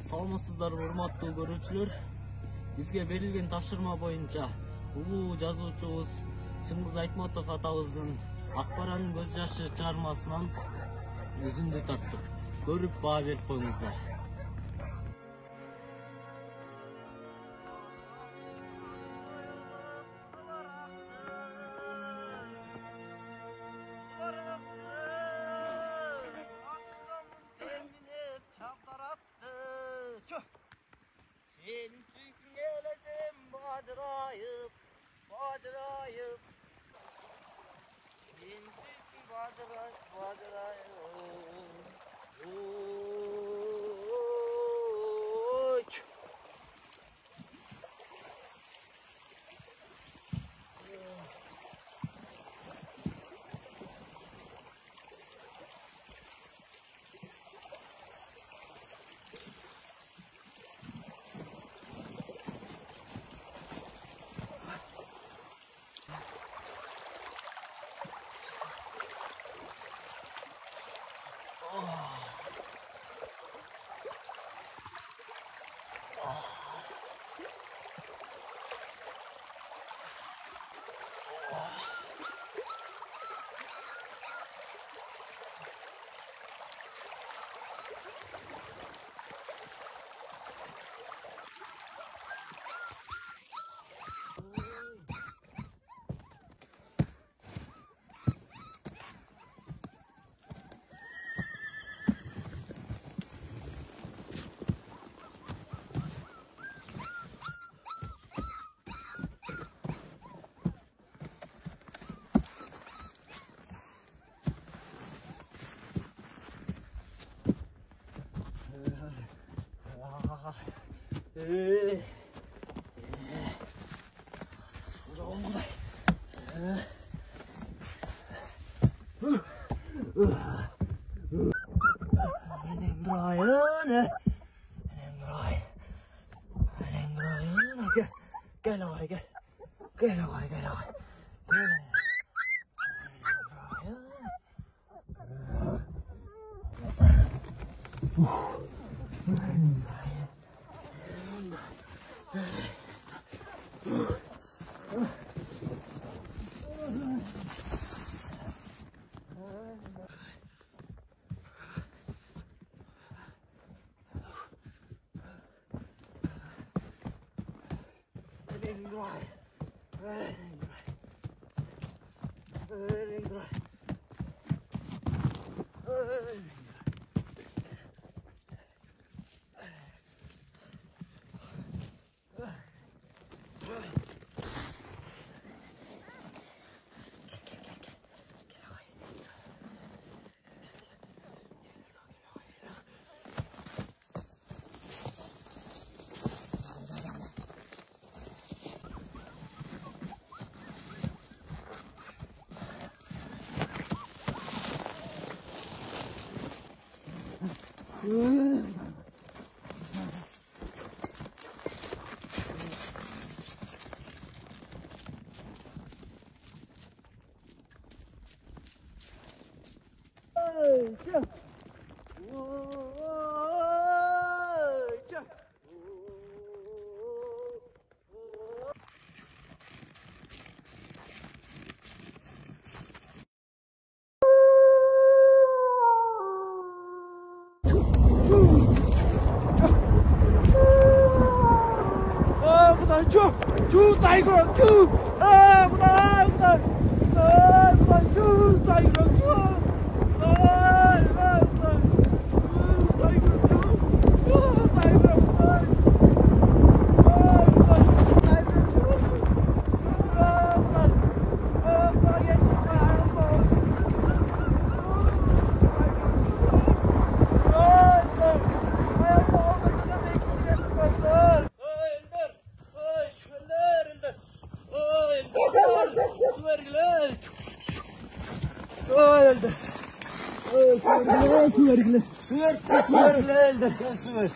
Саламатсыздар урматтуу көрүүчүлөр. Бизге берилген тапшырма боюнча улуу жазуучубуз Чыңгыз Айтматов атабыздын Акбаранын көз жашы чыгармасынан үзүндү тарттык. Көрүп баа берип коюңуздар.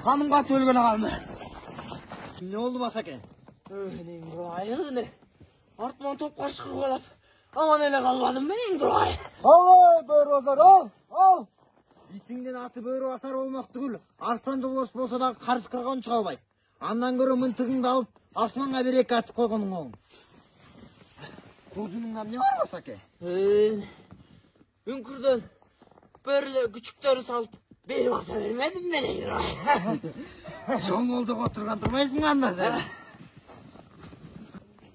Hanım katı ölgün ağamı. Ne oldu Masake? Öğlenin durayı ne? Artman top karşı kırgılap. Aman öyle kalmadım benim durayı. Al böyle Ozan al. итиңден аты бөрі асар болмақ түгіл, арыстан жолбос болса да қарсы қырған шыға албайды. Андан көрі мынтығыңды алып, асманға бір екі атып қойғаның оң. Қожыныңнан не бар Басаке? Үңкірден бөрлі күчіктері салып, бері баса бермедім мен егер. Жоңолдық отырған тұрмайсың анда сен.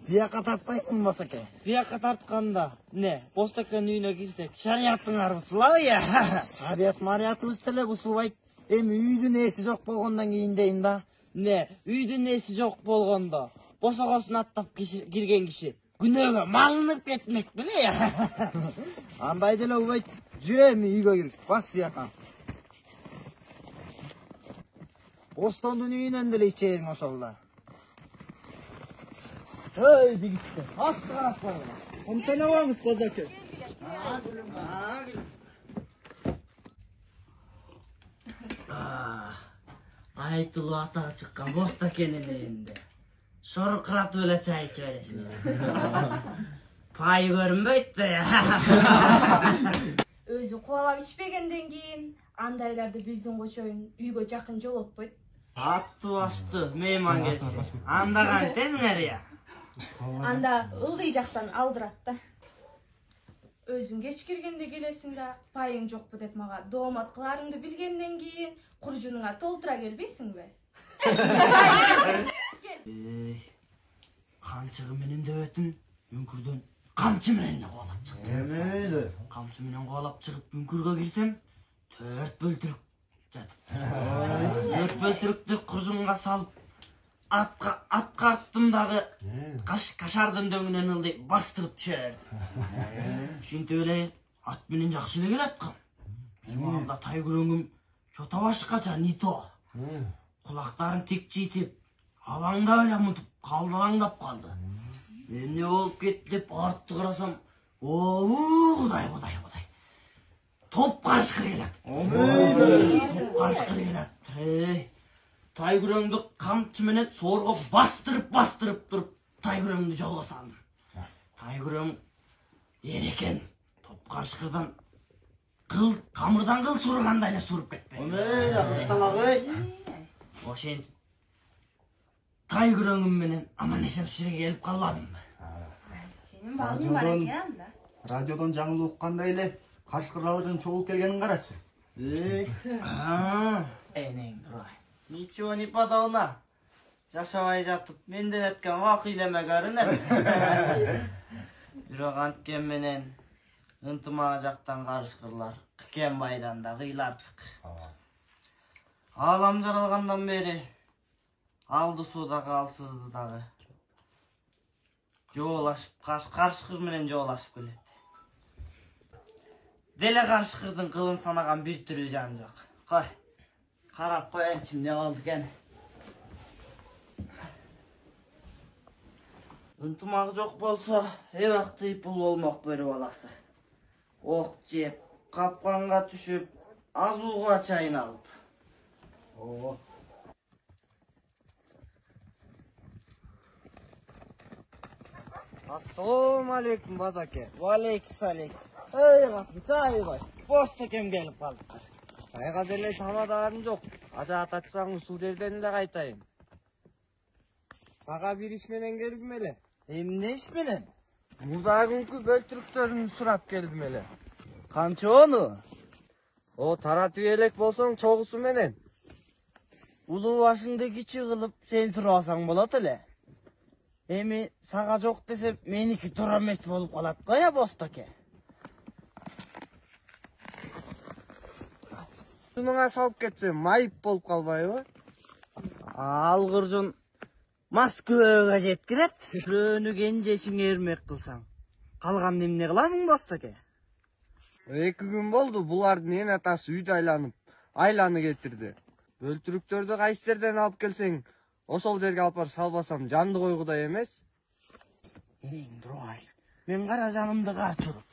Бияқа тартпайсың Басаке? Бияқа тартқанда, не, Бостакенің үйіне келсек, шариаттың арбысылау я. Шарият мариятымыз тілі бұсылбайды. Үйдің есі жоқ болғандан кейін дейін да. Не, үйдің есі жоқ болғанда, босағасын аттап кірген кіші, күнөге малынып кетмек біле я. Андай деле ұбайт, жүрем үйге кіріп, бас бияқа. Бостандың үйінен деле ичейін ошолда. Ой, жігітті, асты қарап барына. Қымсана оңыз, Базаке. Айтылу атағы шыққан Бостакенің үйінде. Шоры қыратып өлі чай içerесің. Пай көрінбейді я. Өзі қуалап ішпегенден кейін, андайларды біздің қочойын үйге жақын жол отпайды. Атты башты, мейман келсін. Андаған тезіңер я. Анда ылдый жақтан алдыратты. Өзің кеч кіргенде келесің да, пайың жоқ деп маға доомат қыларыңды білгенден кейін, құржыныңа толтыра келбейсің бе? Қанчығы менен дөбетін, үңкірден қамчы менен қуалап шығып. Қамчы менен қуалап шығып үңкірге кірсем, 4 бөлтірік жатып. 4 бөлтірікті құржынға салып, атқа аттымдағы қашардың дөңінен ылды бастырып түшерді. Үшінті өлі ат менен жақшылы кел атқам. Bizim anda taygurungum çotabaşı kaça nito. Kulakların tek çiğitip, alanda öyle mutup kaldırangdap kaldı. Ben ne olup gitti dep arttı karasam, Kuday. Top karışkır gelet. Top karışkır gelet. Taygurungdu kamçı menet sorgu bastırıp durup taygurungdu jolga saldım. Taygurung ereken top karışkırdan kamırdan kıl surgandayla surup ketpey. Öyle kıstan ağay. Oşen taygurungum menen aman esem şirege gelip kalmadım mı? Senin bağın var ekan da. Radyodan жаңыл оққанда эле Кашкырлардан чогулуп келгенин карачы. Eneng duray. Ничего не подавна. Жашабай жатып, менден эткен вакыйлеме көрүнөт. Бирок анткен менен ынтымак жактан Кашкырлар Кыкенбайдан да кыйлардык. Алам жаралгандан бери алды суудагы алсызды дагы жоолашып, Кашкыр менен жоолашып келет. Деле Кашкырдын кылын санаган бир түрү жан жок. Кой, карап коеюнчу эмне болду экен. Ынтымак жок болсо, эбак пул болмок бөрү баласы. Ок жеп, капканга түшүп, азууга чайналып. Assalamu alaikum Bazake. Wa alaikum. Ey qasım çay koy. Bostakem gelip kaldılar. Çayga dele çamadarım yok. Aca ataçsang su жерден эле кайтайын. Сага бир иш менен келдим эле. Эмне иш менен? Мурдагы бөлтүрүктөрүн сурап келдим эле. Канча onu? О таратып элек болсоң чогусу менен. Улуу башыңды кичи кылып сен сурабасаң болот эле. Эми сага жок десем меники туура эмес болуп калат го я Бостаке. Сунуңа салып кетсем майып болуп калбайбы? Ал кыржын Москвага жеткирет. Бирөөнү кенжешиңе эрмек кылсаң, калган эмне кыласың Бостаке? 2 күн болду булардын эн атасы үйдү айланы кетирди. Бөлтүрүктөрдү кайсы жерден алып келсең, ошол жерге алып барып салбасам жанды койгудай эмес. Энең дуray. Мен кара жанымды карчырып.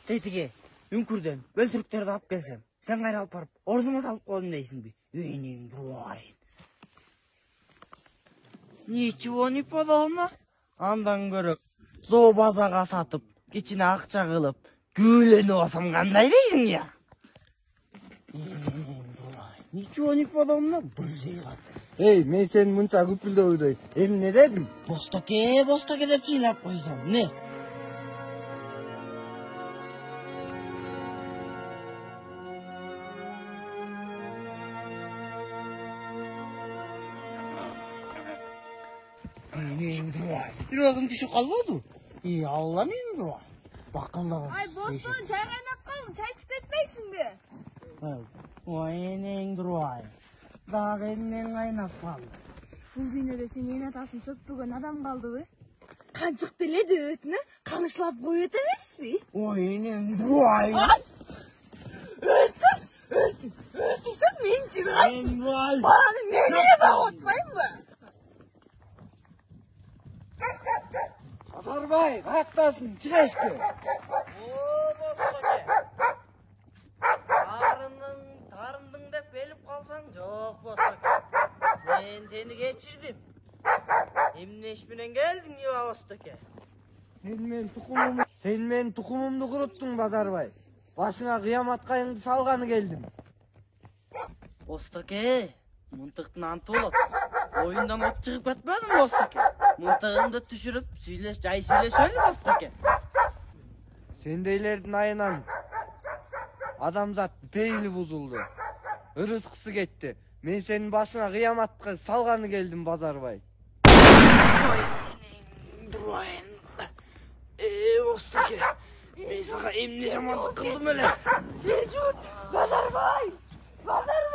Тетиге үңкүрдөн бөлтүрүктөрдү алып келсем, сен кайра алып барып ордуңа салып койдум дейсиңби? Энең дуray. Ничего не подобно. Андан көрөк зообазага сатып, кичине акча кылып, күйлөнүп алсам кандай дейсиң я? чуоник баламна бір жейға. Ey, men senin muncha gupildoyday. Ne dedim? Bostoke деп жыйлап қойсам, не? Жүрегім түшіп қалмады? Алла менің дұра. Бақылдаған. Ay Boston çay kaynak kaldı. Çay içip etmeysin mi? Ой, енең дұрай. Дағы еммен қайнап қалды. Bu dünyada senin atasını sökpügen adam kaldı be. Kancık diledi ötünü. Kamışlap koyuyor demez mi? Ой, енең дұрай. Öldürsen men çıkarsın. Дұрай. Bana meneye bağırtmayın mı? Azarbay, kayaktasın, çık işte. Oo, Bostoke. Tarındың деп беліп қалсаң, жоқ, Bostoke. Мен seni geçirdim. Emne işminen geldin ya, Bostoke. Sen men tukumumdu kuruttun Bazarbay. Başına kıyamat kayındı salganı geldim. Bostoke, mıntıktın antı olup. Oyundan ot çıkıp etmedin Bostoke. Mıntığımды düşürüp, jay söyleşeli Bostoke. Sendeylerдің ayынан адамзат пейілі бұзылды. Ырызқысы кетті. Мен senin başına kıyamatқа salganı geldim Bazarbay. Durayın. Bostoke, ben sana emne jamanlık kıldım öyle. Mecbur. Bazarbay. Bazarbay.